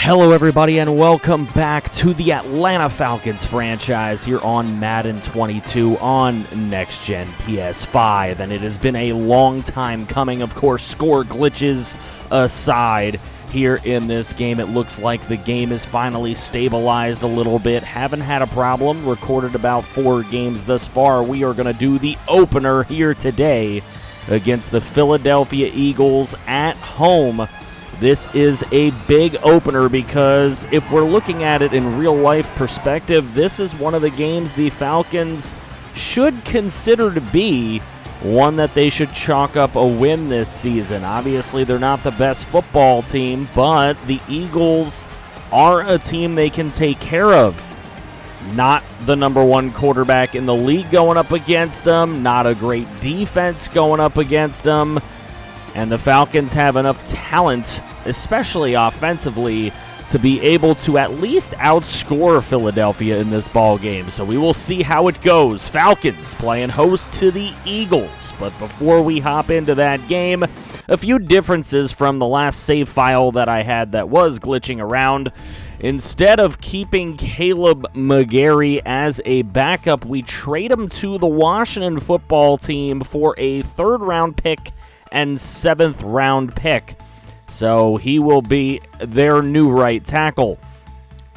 Hello everybody and welcome back to the Atlanta Falcons franchise here on Madden 22 on Next Gen PS5, and it has been a long time coming. Of course, score glitches aside, here in this game it looks like the game is finally stabilized a little bit. Haven't had a problem, recorded about 4 games thus far. We are going to do the opener here today against the Philadelphia Eagles at home. This is a big opener because if we're looking at it in real-life perspective, this is one of the games the Falcons should consider to be one that they should chalk up a win this season. Obviously, they're not the best football team, but the Eagles are a team they can take care of. Not the number 1 quarterback in the league going up against them, not a great defense going up against them. And the Falcons have enough talent, especially offensively, to be able to at least outscore Philadelphia in this ball game. So we will see how it goes. Falcons playing host to the Eagles. But before we hop into that game, a few differences from the last save file that I had that was glitching around. Instead of keeping Caleb McGarry as a backup, we trade him to the Washington football team for a 3rd-round pick and 7th-round pick. So he will be their new right tackle.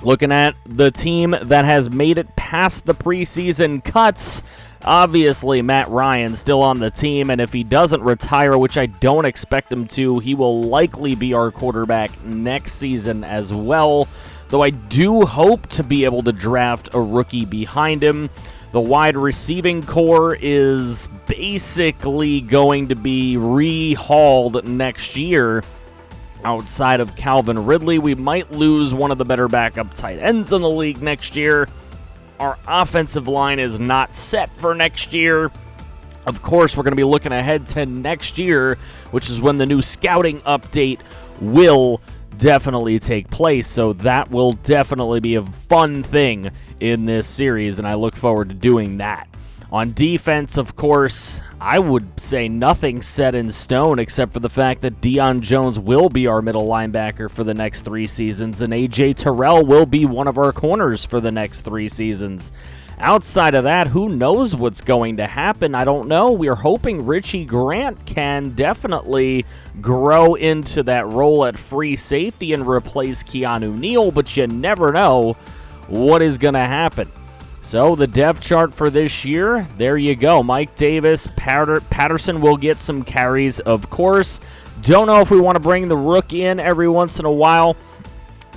Looking at the team that has made it past the preseason cuts, obviously Matt Ryan still on the team, and if he doesn't retire, which I don't expect him to, he will likely be our quarterback next season as well, though I do hope to be able to draft a rookie behind him. The wide receiving core is basically going to be rehauled next year. Outside of Calvin Ridley, we might lose one of the better backup tight ends in the league next year. Our offensive line is not set for next year. Of course, we're going to be looking ahead to next year, which is when the new scouting update will definitely take place. So that will definitely be a fun thing in this series, and I look forward to doing that. On defense, of course, I would say nothing set in stone except for the fact that Deion Jones will be our middle linebacker for the next 3 seasons, and A.J. Terrell will be one of our corners for the next 3 seasons. Outside of that, who knows what's going to happen? I don't know. We're hoping Richie Grant can definitely grow into that role at free safety and replace Keanu Neal, but you never know what is going to happen. So the depth chart for this year, there you go. Mike Davis, Patterson will get some carries, of course. Don't know if we want to bring the rook in every once in a while.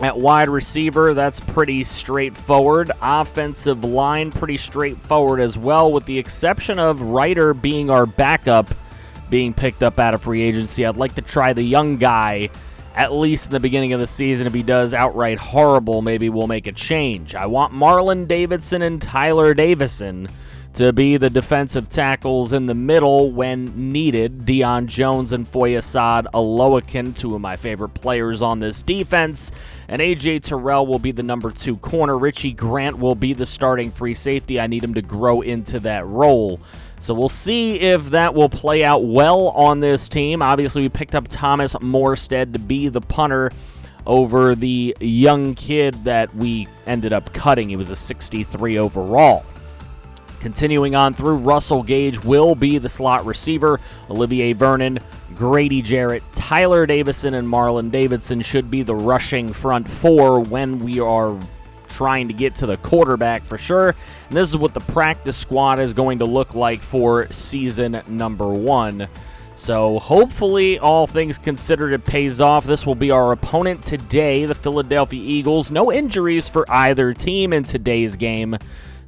At wide receiver, that's pretty straightforward. Offensive line, pretty straightforward as well, with the exception of Ryder being our backup, being picked up out of free agency. I'd like to try the young guy, at least in the beginning of the season. If he does outright horrible, maybe we'll make a change. I want Marlon Davidson and Tyler Davison to be the defensive tackles in the middle when needed. Deion Jones and Foyesade Aloakin, 2 of my favorite players on this defense. And A.J. Terrell will be the number 2 corner. Richie Grant will be the starting free safety. I need him to grow into that role. So we'll see if that will play out well on this team. Obviously, we picked up Thomas Morstead to be the punter over the young kid that we ended up cutting. He was a 63 overall. Continuing on through, Russell Gage will be the slot receiver. Olivier Vernon, Grady Jarrett, Tyler Davison, and Marlon Davidson should be the rushing front 4 when we are trying to get to the quarterback for sure. And this is what the practice squad is going to look like for season number 1. So hopefully, all things considered, it pays off. This will be our opponent today, the Philadelphia Eagles. No injuries for either team in today's game.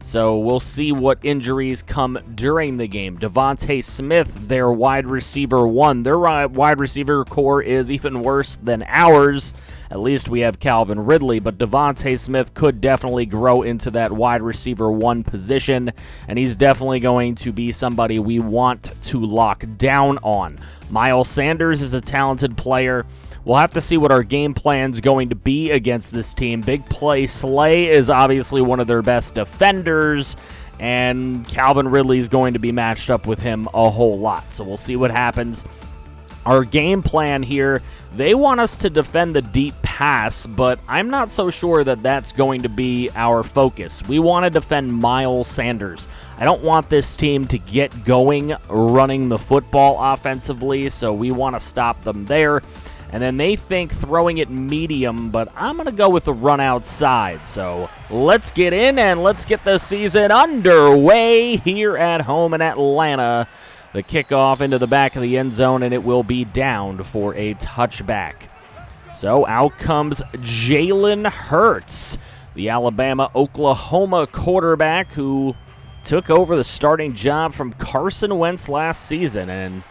So we'll see what injuries come during the game. Devontae Smith, their wide receiver 1. Their wide receiver core is even worse than ours. At least we have Calvin Ridley, but Devontae Smith could definitely grow into that wide receiver 1 position, and he's definitely going to be somebody we want to lock down on. Miles Sanders is a talented player. We'll have to see what our game plan's going to be against this team. Big play Slay is obviously one of their best defenders, and Calvin Ridley is going to be matched up with him a whole lot. So we'll see what happens. Our game plan here They want us to defend the deep pass, but I'm not so sure that that's going to be our focus. We want to defend Miles Sanders. I don't want this team to get going running the football offensively, so we want to stop them there. And then they think throwing it medium, but I'm going to go with the run outside. So let's get in and let's get the season underway here at home in Atlanta. The kickoff into the back of the end zone, and it will be downed for a touchback. So out comes Jalen Hurts, the Alabama-Oklahoma quarterback who took over the starting job from Carson Wentz last season. And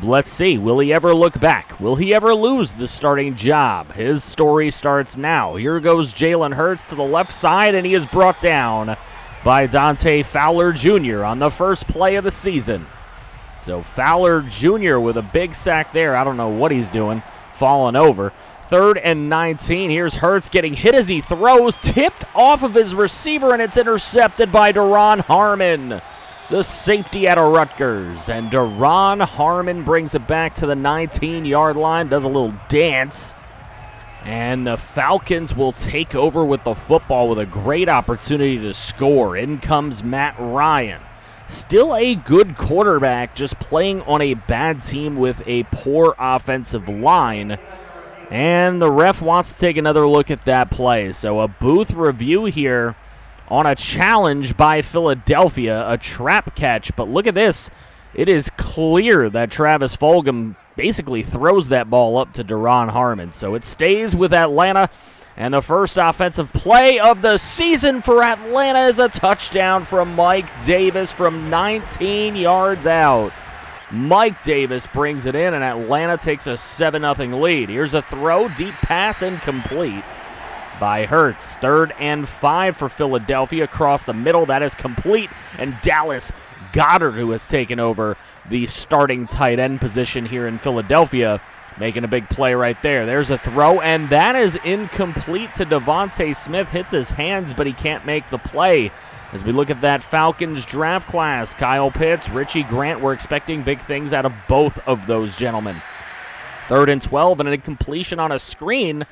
let's see, will he ever look back? Will he ever lose the starting job? His story starts now. Here goes Jalen Hurts to the left side, and he is brought down by Dante Fowler Jr. on the first play of the season. So Fowler Jr. with a big sack there. I don't know what he's doing, falling over. 3rd and 19. Here's Hurts getting hit as he throws, tipped off of his receiver, and it's intercepted by Duron Harmon, the safety out of Rutgers. And Duron Harmon brings it back to the 19-yard line, does a little dance. And the Falcons will take over with the football with a great opportunity to score. In comes Matt Ryan. Still a good quarterback, just playing on a bad team with a poor offensive line. And the ref wants to take another look at that play. So a booth review here on a challenge by Philadelphia, a trap catch. But look at this. It is clear that Travis Fulgham basically throws that ball up to Duron Harmon. So it stays with Atlanta. And the first offensive play of the season for Atlanta is a touchdown from Mike Davis from 19 yards out. Mike Davis brings it in, and Atlanta takes a 7-0 lead. Here's a throw, deep pass, incomplete by Hurts. 3rd and 5 for Philadelphia across the middle. That is complete, and Dallas Goedert, who has taken over the starting tight end position here in Philadelphia, making a big play right there. There's a throw, and that is incomplete to Devontae Smith. Hits his hands, but he can't make the play. As we look at that Falcons draft class, Kyle Pitts, Richie Grant, we're expecting big things out of both of those gentlemen. 3rd and 12, and an incompletion on a screen,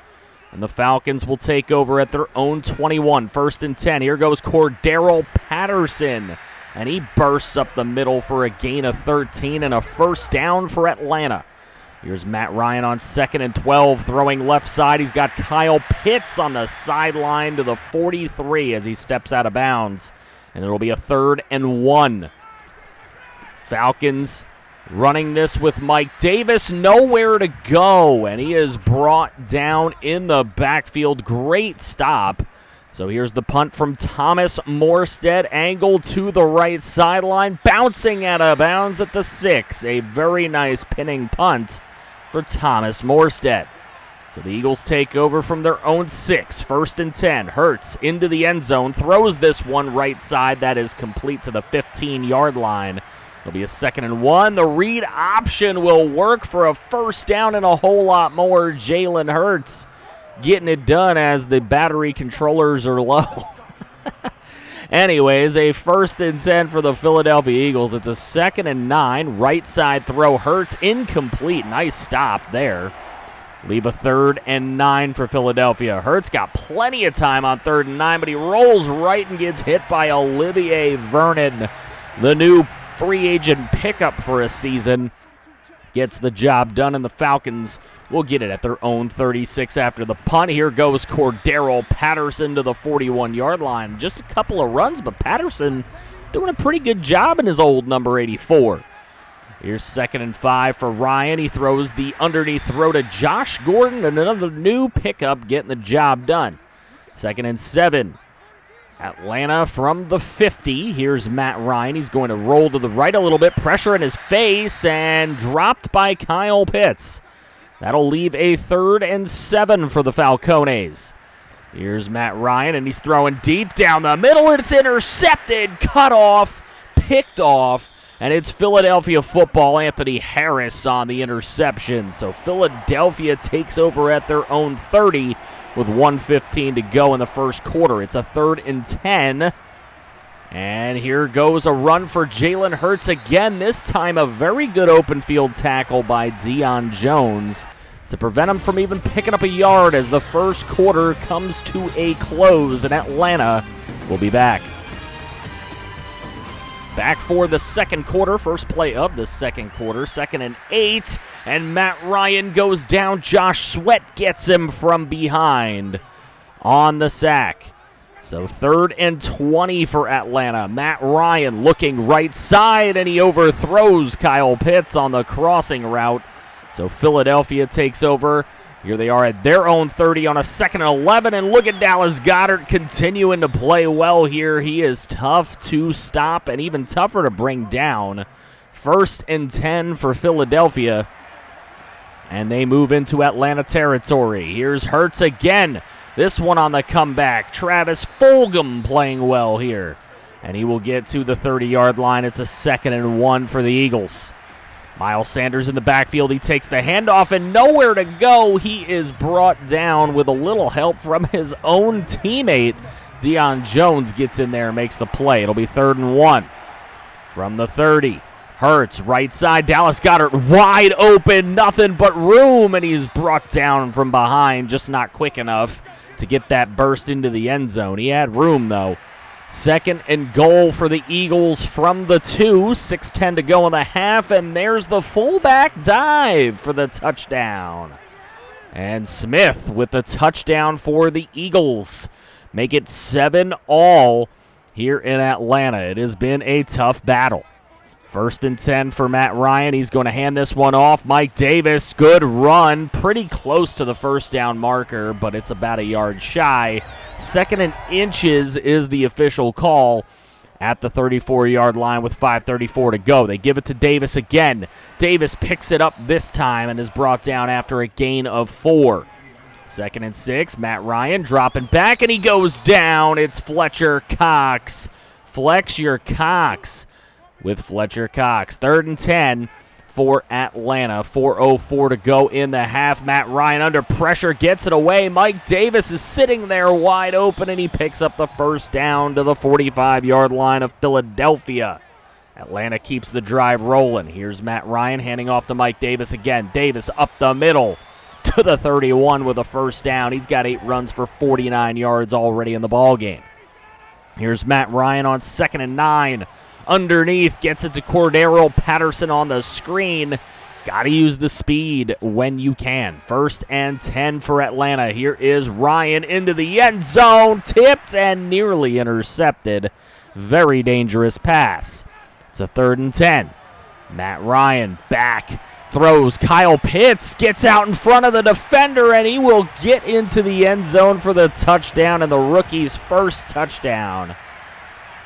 and the Falcons will take over at their own 21. 1st and 10. Here goes Cordarrelle Patterson, and he bursts up the middle for a gain of 13 and a first down for Atlanta. Here's Matt Ryan on 2nd and 12, throwing left side. He's got Kyle Pitts on the sideline to the 43 as he steps out of bounds. And it'll be a 3rd and 1. Falcons running this with Mike Davis, nowhere to go. And he is brought down in the backfield. Great stop. So here's the punt from Thomas Morstead, angled to the right sideline, bouncing out of bounds at the 6. A very nice pinning punt for Thomas Morstead. So the Eagles take over from their own 6. 1st and 10. Hurts into the end zone, throws this one right side. That is complete to the 15-yard line. It'll be a 2nd and 1. The read option will work for a first down and a whole lot more. Jalen Hurts getting it done as the battery controllers are low. Anyways, a 1st and 10 for the Philadelphia Eagles. It's a 2nd and 9. Right side throw. Hurts incomplete. Nice stop there. Leave a 3rd and 9 for Philadelphia. Hurts got plenty of time on 3rd and 9, but he rolls right and gets hit by Olivier Vernon, the new free agent pickup for a season. Gets the job done, and the Falcons will get it at their own 36 after the punt. Here goes Cordarrelle Patterson to the 41-yard line. Just a couple of runs, but Patterson doing a pretty good job in his old number 84. Here's 2nd and 5 for Ryan. He throws the underneath throw to Josh Gordon, and another new pickup getting the job done. 2nd and 7. Atlanta from the 50. Here's Matt Ryan. He's going to roll to the right a little bit. Pressure in his face, and dropped by Kyle Pitts. That'll leave a 3rd and 7 for the Falcones. Here's Matt Ryan, and he's throwing deep down the middle. It's intercepted, cut off, picked off, and it's Philadelphia football. Anthony Harris on the interception. So Philadelphia takes over at their own 30 with 1:15 to go in the first quarter. It's a 3rd and 10. And here goes a run for Jalen Hurts again. This time a very good open field tackle by Deion Jones. to prevent them from even picking up a yard as the first quarter comes to a close, and Atlanta will be back. Back for the second quarter, first play of the second quarter, 2nd and 8, and Matt Ryan goes down. Josh Sweat gets him from behind on the sack. So 3rd and 20 for Atlanta. Matt Ryan looking right side, and he overthrows Kyle Pitts on the crossing route. So Philadelphia takes over. Here they are at their own 30 on a 2nd and 11, and look at Dallas Goedert continuing to play well here. He is tough to stop and even tougher to bring down. 1st and 10 for Philadelphia, and they move into Atlanta territory. Here's Hurts again. This one on the comeback. Travis Fulgham playing well here, and he will get to the 30-yard line. It's a 2nd and 1 for the Eagles. Miles Sanders in the backfield. He takes the handoff and nowhere to go. He is brought down with a little help from his own teammate. Deion Jones gets in there and makes the play. It'll be 3rd and 1 from the 30. Hurts, right side. Dallas Goedert wide open. Nothing but room, and he's brought down from behind. Just not quick enough to get that burst into the end zone. He had room, though. 2nd and goal for the Eagles from the 2. 6:10 to go in the half, and there's the fullback dive for the touchdown. And Smith with the touchdown for the Eagles. Make it 7-all here in Atlanta. It has been a tough battle. 1st and 10 for Matt Ryan. He's going to hand this one off. Mike Davis, good run. Pretty close to the first down marker, but it's about a yard shy. 2nd and inches is the official call at the 34-yard line with 5:34 to go. They give it to Davis again. Davis picks it up this time and is brought down after a gain of 4. 2nd and 6, Matt Ryan dropping back, and he goes down. It's Fletcher Cox. Fletcher Cox with Fletcher Cox. 3rd and 10 for Atlanta. 4:04 to go in the half. Matt Ryan under pressure gets it away. Mike Davis is sitting there wide open, and he picks up the first down to the 45-yard line of Philadelphia. Atlanta keeps the drive rolling. Here's Matt Ryan handing off to Mike Davis again. Davis up the middle to the 31 with a first down. He's got 8 runs for 49 yards already in the ballgame. Here's Matt Ryan on 2nd and 9. Underneath, gets it to Cordero Patterson on the screen. Got to use the speed when you can. 1st and 10 for Atlanta. Here is Ryan into the end zone. Tipped and nearly intercepted. Very dangerous pass. It's a 3rd and 10. Matt Ryan back. Throws. Kyle Pitts gets out in front of the defender, and he will get into the end zone for the touchdown, and the rookie's first touchdown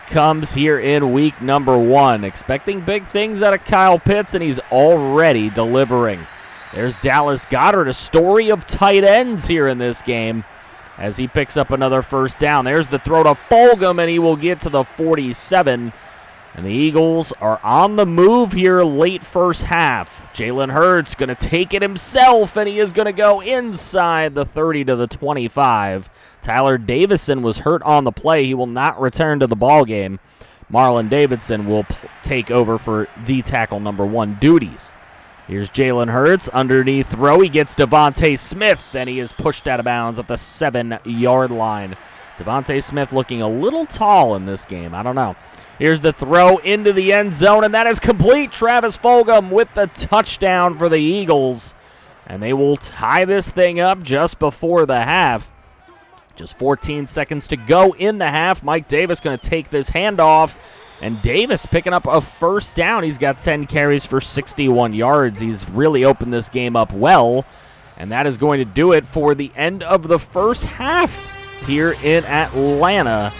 comes here in week number 1. Expecting big things out of Kyle Pitts, and he's already delivering. There's Dallas Goedert, a story of tight ends here in this game, as he picks up another first down. There's the throw to Fulgham, and he will get to the 47. And the Eagles are on the move here late first half. Jalen Hurts going to take it himself, and he is going to go inside the 30 to the 25. Tyler Davison was hurt on the play. He will not return to the ballgame. Marlon Davidson will take over for D-tackle number 1 duties. Here's Jalen Hurts. Underneath throw. He gets Devontae Smith, and he is pushed out of bounds at the 7-yard line. Devontae Smith looking a little tall in this game. I don't know. Here's the throw into the end zone, and that is complete. Travis Fulgham with the touchdown for the Eagles. And they will tie this thing up just before the half. Just 14 seconds to go in the half. Mike Davis going to take this handoff, and Davis picking up a first down. He's got 10 carries for 61 yards. He's really opened this game up well, and that is going to do it for the end of the first half here in Atlanta.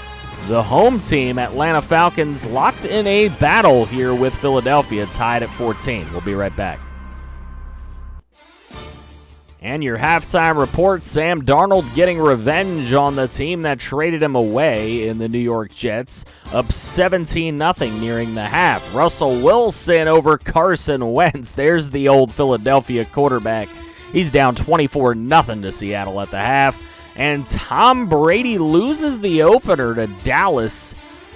The home team, Atlanta Falcons, locked in a battle here with Philadelphia, tied at 14. We'll be right back. And your halftime report, Sam Darnold getting revenge on the team that traded him away in the New York Jets, up 17-0 nearing the half. Russell Wilson over Carson Wentz. There's the old Philadelphia quarterback. He's down 24-0 to Seattle at the half. And Tom Brady loses the opener to Dallas,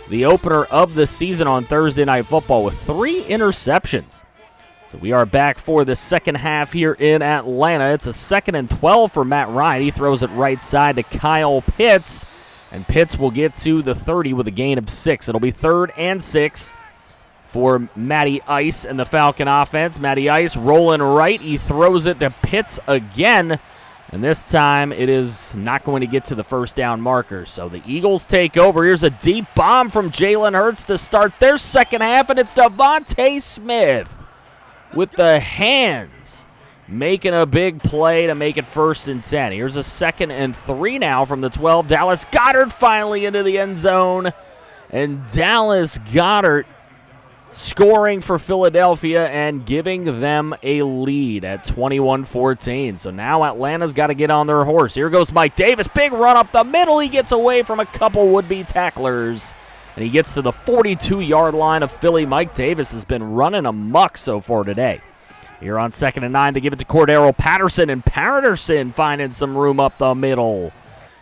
the opener of the season on Thursday Night Football, with 3 interceptions. So we are back for the second half here in Atlanta. It's a 2nd and 12 for Matt Ryan. He throws it right side to Kyle Pitts, and Pitts will get to the 30 with a gain of 6. It'll be 3rd and 6 for Matty Ice and the Falcon offense. Matty Ice rolling right. He throws it to Pitts again, and this time it is not going to get to the first down marker. So the Eagles take over. Here's a deep bomb from Jalen Hurts to start their second half, and it's Devontae Smith with the hands, making a big play to make it 1st and 10. Here's a 2nd and 3 now from the 12. Dallas Goedert finally into the end zone, and Dallas Goedert scoring for Philadelphia and giving them a lead at 21-14. So now Atlanta's got to get on their horse. Here goes Mike Davis. Big run up the middle. He gets away from a couple would-be tacklers, and he gets to the 42-yard line of Philly. Mike Davis has been running amok so far today. Here on 2nd and 9, they give it to Cordero Patterson, and Patterson finding some room up the middle.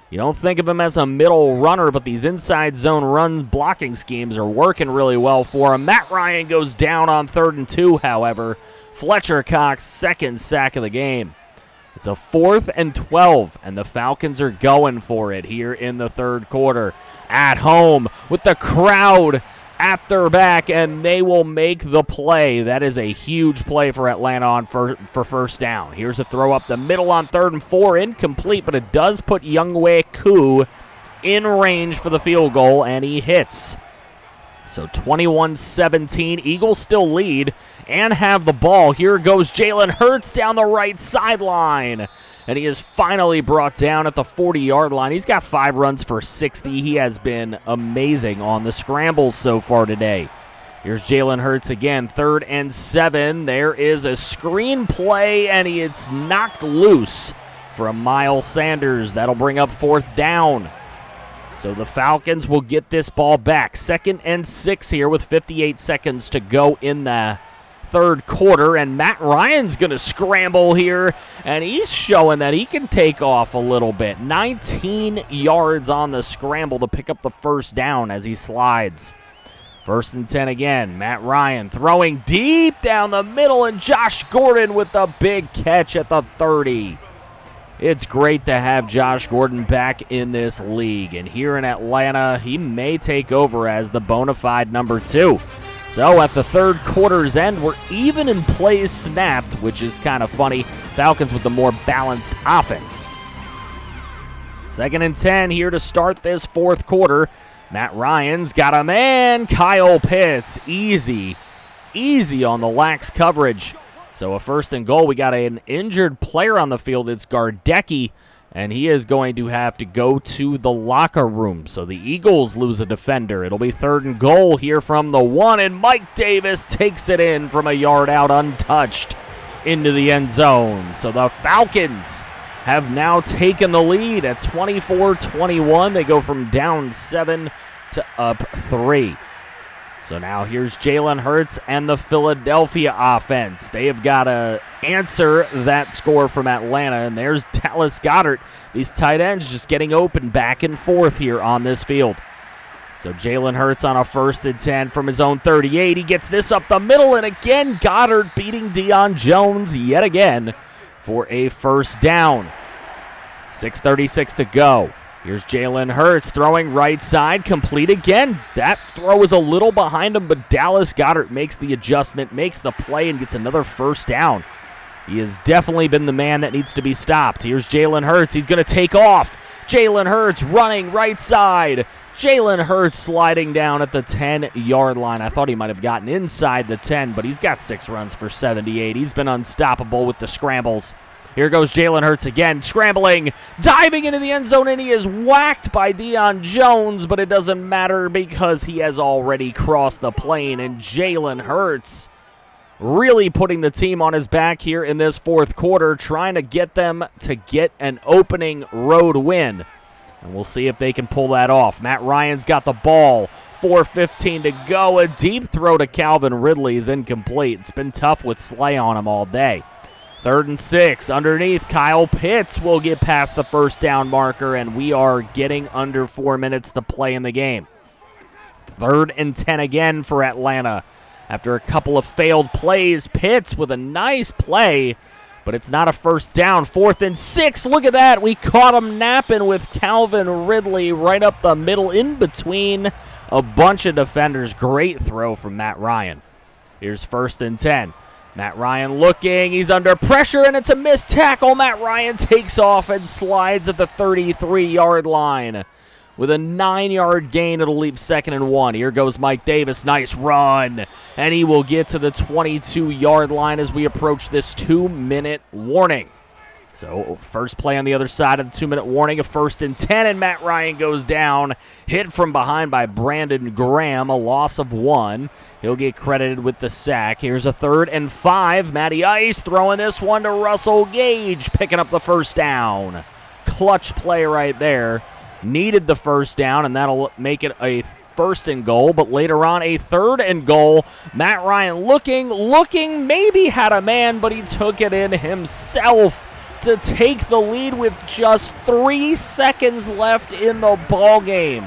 You don't think of him as a middle runner, but these inside zone run blocking schemes are working really well for him. Matt Ryan goes down on 3rd and 2, however. Fletcher Cox, 2nd sack of the game. It's a 4th and 12, and the Falcons are going for it here in the 3rd quarter. At home with the crowd at their back, and they will make the play. That is a huge play for Atlanta on for 1st down. Here's a throw up the middle on 3rd and 4, incomplete, but it does put Younghoe Koo in range for the field goal, and he hits. So 21-17, Eagles still lead and have the ball. Here goes Jalen Hurts down the right sideline, and he is finally brought down at the 40-yard line. He's got 5 runs for 60. He has been amazing on the scrambles so far today. Here's Jalen Hurts again, 3rd and 7. There is a screen play, and it's knocked loose from Miles Sanders. That'll bring up 4th down. So the Falcons will get this ball back. 2nd and 6 here with 58 seconds to go in the 3rd quarter, and Matt Ryan's going to scramble here, and he's showing that he can take off a little bit. 19 yards on the scramble to pick up the 1st down as he slides. 1st and 10 again. Matt Ryan throwing deep down the middle, and Josh Gordon with the big catch at the 30. It's great to have Josh Gordon back in this league, and here in Atlanta, he may take over as the bona fide number 2. So at the 3rd quarter's end, we're even in plays snapped, which is kind of funny. Falcons with the more balanced offense. 2nd and 10 here to start this 4th quarter. Matt Ryan's got a man. Kyle Pitts, easy on the lax coverage. So a 1st and goal. We got an injured player on the field. It's Gardecki, and he is going to have to go to the locker room. So the Eagles lose a defender. It'll be 3rd and goal here from the 1, and Mike Davis takes it in from a yard out untouched into the end zone. So the Falcons have now taken the lead at 24-21. They go from down 7 to up 3. So now here's Jalen Hurts and the Philadelphia offense. They have got to answer that score from Atlanta, and there's Dallas Goedert. These tight ends just getting open back and forth here on this field. So Jalen Hurts on a 1st and 10 from his own 38. He gets this up the middle, and again Goedert beating Deion Jones yet again for a 1st down. 6:36 to go. Here's Jalen Hurts throwing right side, complete again. That throw is a little behind him, but Dallas Goedert makes the adjustment, makes the play, and gets another 1st down. He has definitely been the man that needs to be stopped. Here's Jalen Hurts. He's going to take off. Jalen Hurts running right side. Jalen Hurts sliding down at the 10-yard line. I thought he might have gotten inside the 10, but he's got 6 runs for 78. He's been unstoppable with the scrambles. Here goes Jalen Hurts again, scrambling, diving into the end zone, and he is whacked by Deion Jones, but it doesn't matter because he has already crossed the plane, and Jalen Hurts really putting the team on his back here in this 4th quarter, trying to get them to get an opening road win. And we'll see if they can pull that off. Matt Ryan's got the ball. 4:15 to go. A deep throw to Calvin Ridley is incomplete. It's been tough with Slay on him all day. 3rd and 6. Underneath, Kyle Pitts will get past the 1st down marker, and we are getting under 4 minutes to play in the game. 3rd and 10 again for Atlanta. after a couple of failed plays. Pitts with a nice play, but it's not a first down. 4th and 6. Look at that. We caught him napping with Calvin Ridley right up the middle in between a bunch of defenders. Great throw from Matt Ryan. Here's 1st and 10. Matt Ryan looking. He's under pressure, and it's a missed tackle. Matt Ryan takes off and slides at the 33-yard line. With a 9-yard gain, it'll leave 2nd and 1. Here goes Mike Davis. Nice run. And he will get to the 22-yard line as we approach this 2-minute warning. So first play on the other side of the 2-minute warning, a 1st and 10, and Matt Ryan goes down. Hit from behind by Brandon Graham, a loss of 1. He'll get credited with the sack. Here's a 3rd and 5. Matty Ice throwing this one to Russell Gage, picking up the first down. Clutch play right there. Needed the first down, and that'll make it a 1st and goal, but later on a 3rd and goal. Matt Ryan looking, maybe had a man, but he took it in himself to take the lead with just 3 seconds left in the ball game.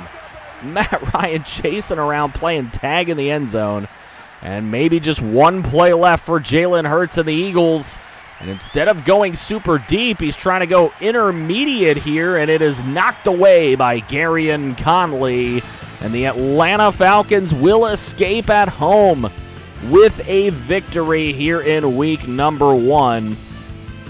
Matt Ryan chasing around, playing tag in the end zone, and maybe just 1 play left for Jalen Hurts and the Eagles. And instead of going super deep, he's trying to go intermediate here, and it is knocked away by Garyon Conley. And the Atlanta Falcons will escape at home with a victory here in week number 1.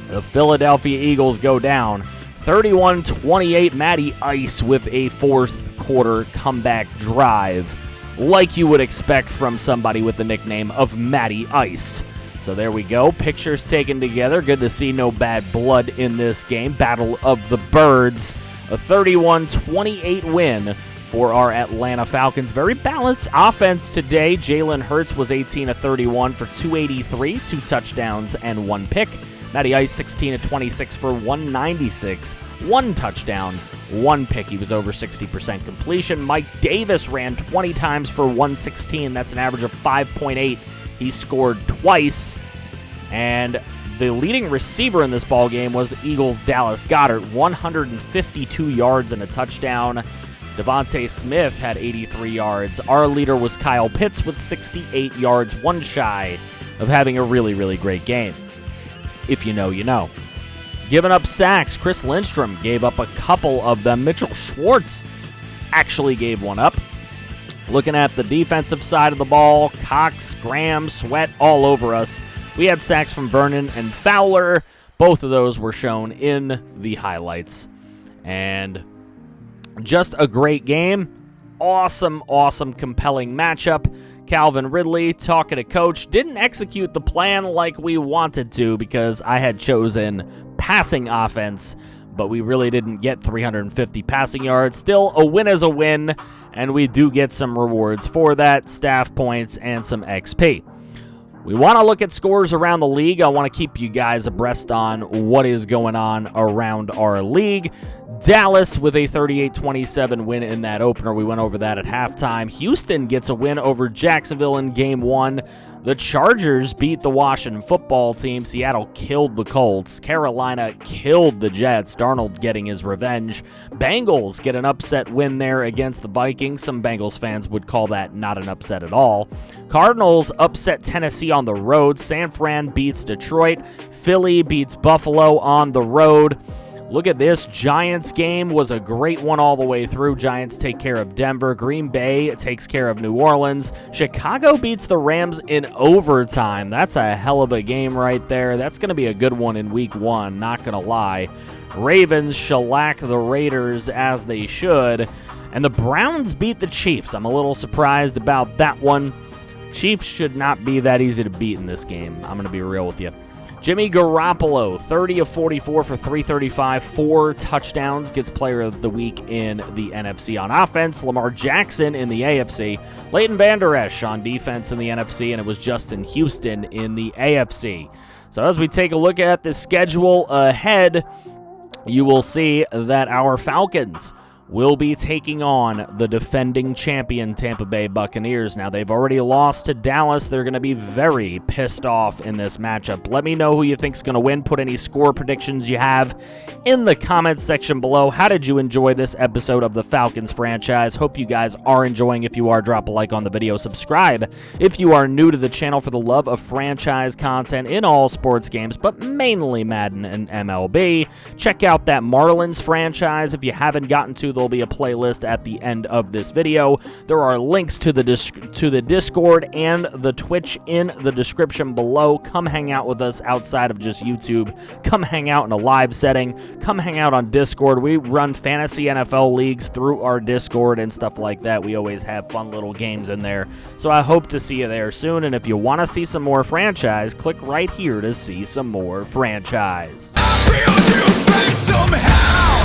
The Philadelphia Eagles go down 31-28. Matty Ice with a 4th quarter comeback drive, like you would expect from somebody with the nickname of Matty Ice. So there we go. Pictures taken together. Good to see no bad blood in this game. Battle of the Birds. A 31-28 win for our Atlanta Falcons. Very balanced offense today. Jalen Hurts was 18 of 31 for 283, 2 touchdowns and 1 pick. Matty Ice 16 of 26 for 196, 1 touchdown, 1 pick. He was over 60% completion. Mike Davis ran 20 times for 116. That's an average of 5.8. He scored twice, and the leading receiver in this ballgame was Eagles' Dallas Goedert, 152 yards and a touchdown. Devontae Smith had 83 yards. Our leader was Kyle Pitts with 68 yards, 1 shy of having a really, really great game. If you know, you know. Giving up sacks, Chris Lindstrom gave up a couple of them. Mitchell Schwartz actually gave one up. Looking at the defensive side of the ball, Cox, Graham, Sweat all over us. We had sacks from Vernon and Fowler. Both of those were shown in the highlights. And just a great game. Awesome, compelling matchup. Calvin Ridley talking to coach. Didn't execute the plan like we wanted to because I had chosen passing offense, but we really didn't get 350 passing yards. Still, a win is a win, and we do get some rewards for that, staff points and some XP. We want to look at scores around the league. I want to keep you guys abreast on what is going on around our league. Dallas with a 38-27 win in that opener. We went over that at halftime. Houston gets a win over Jacksonville in Game 1. The Chargers beat the Washington football team. Seattle killed the Colts. Carolina killed the Jets. Darnold getting his revenge. Bengals get an upset win there against the Vikings. Some Bengals fans would call that not an upset at all. Cardinals upset Tennessee on the road. San Fran beats Detroit. Philly beats Buffalo on the road. Look at this. Giants game was a great one all the way through. Giants take care of Denver. Green Bay takes care of New Orleans. Chicago beats the Rams in overtime. That's a hell of a game right there. That's going to be a good one in week 1, not going to lie. Ravens shellac the Raiders as they should. And the Browns beat the Chiefs. I'm a little surprised about that one. Chiefs should not be that easy to beat in this game. I'm going to be real with you. Jimmy Garoppolo, 30 of 44 for 335, 4 touchdowns, gets player of the week in the NFC on offense. Lamar Jackson in the AFC. Leighton Vander Esch on defense in the NFC, and it was Justin Houston in the AFC. So as we take a look at the schedule ahead, you will see that our Falcons will be taking on the defending champion Tampa Bay Buccaneers. Now, they've already lost to Dallas. They're going to be very pissed off in this matchup. Let me know who you think's going to win. Put any score predictions you have in the comments section below. How did you enjoy this episode of the Falcons franchise? Hope you guys are enjoying. If you are, drop a like on the video. Subscribe if you are new to the channel for the love of franchise content in all sports games, but mainly Madden and MLB. Check out that Marlins franchise if you haven't gotten to. There'll be a playlist at the end of this video. There are links to the Discord and the Twitch in the description below. Come hang out with us outside of just YouTube. Come hang out in a live setting. Come hang out on Discord. We run fantasy NFL leagues through our Discord and stuff like that. We always have fun little games in there. So I hope to see you there soon. And if you want to see some more franchise, click right here to see some more franchise. I feel you somehow.